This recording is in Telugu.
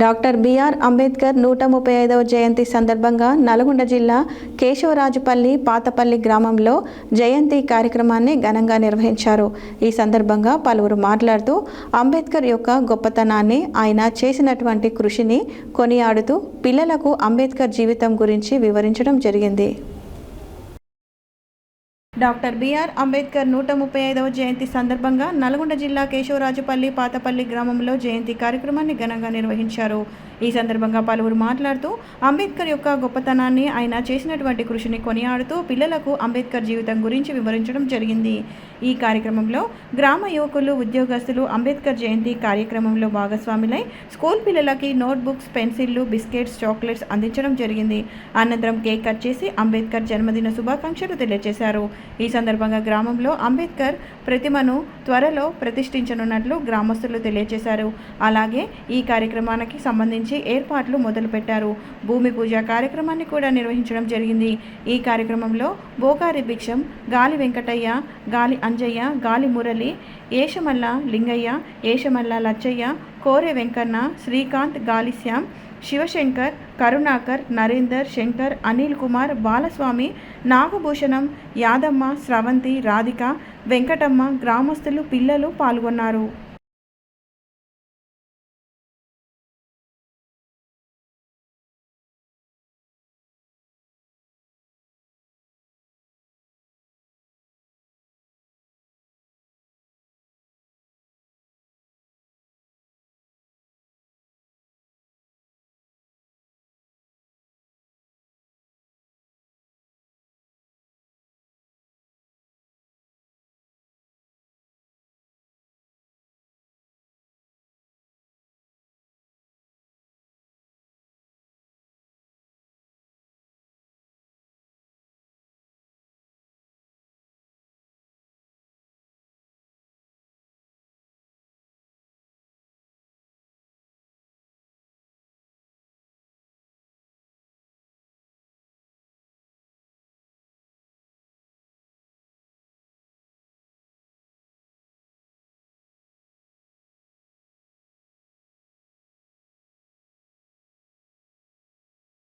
డాక్టర్ బిఆర్ అంబేద్కర్ 135వ జయంతి సందర్భంగా నల్గొండ జిల్లా కేశవరాజుపల్లి పాతపల్లి గ్రామంలో జయంతి కార్యక్రమాన్ని ఘనంగా నిర్వహించారు. ఈ సందర్భంగా పలువురు మాట్లాడుతూ అంబేద్కర్ యొక్క గొప్పతనాన్ని, ఆయన చేసినటువంటి కృషిని కొనియాడుతూ పిల్లలకు అంబేద్కర్ జీవితం గురించి వివరించడం జరిగింది. డాక్టర్ బిఆర్ అంబేద్కర్ 135వ జయంతి సందర్భంగా నల్గొండ జిల్లా కేశవరాజుపల్లి పాతపల్లి గ్రామంలో జయంతి కార్యక్రమాన్ని ఘనంగా నిర్వహించారు. ఈ సందర్భంగా పలువురు మాట్లాడుతూ అంబేద్కర్ యొక్క గొప్పతనాన్ని, ఆయన చేసినటువంటి కృషిని కొనియాడుతూ పిల్లలకు అంబేద్కర్ జీవితం గురించి వివరించడం జరిగింది. ఈ కార్యక్రమంలో గ్రామ యువకులు, ఉద్యోగస్తులు అంబేద్కర్ జయంతి కార్యక్రమంలో భాగస్వాములై స్కూల్ పిల్లలకి నోట్బుక్స్, పెన్సిళ్లు, బిస్కెట్స్, చాక్లెట్స్ అందించడం జరిగింది. అనంతరం కేక్ కట్ చేసి అంబేద్కర్ జన్మదిన శుభాకాంక్షలు తెలియజేశారు. ఈ సందర్భంగా గ్రామంలో అంబేద్కర్ ప్రతిమను త్వరలో ప్రతిష్ఠించనున్నట్లు గ్రామస్తులు తెలియజేశారు. అలాగే ఈ కార్యక్రమానికి సంబంధించి ఏర్పాట్లు మొదలుపెట్టారు. భూమి పూజ కార్యక్రమాన్ని కూడా నిర్వహించడం జరిగింది. ఈ కార్యక్రమంలో బోకారి భిక్షం, గాలి వెంకటయ్య, గాలి అంజయ్య, గాలి మురళి, ఏషమల్ల లింగయ్య, ఏషమల్ల లచ్చయ్య, కోరె వెంకన్న, శ్రీకాంత్, గాలిశ్యామ్, శివశంకర్, కరుణాకర్, నరేందర్, శంకర్, అనిల్ కుమార్, బాలస్వామి, నాగభూషణం, యాదమ్మ, స్రవంతి, రాధిక, వెంకటమ్మ, గ్రామస్తులు, పిల్లలు పాల్గొన్నారు.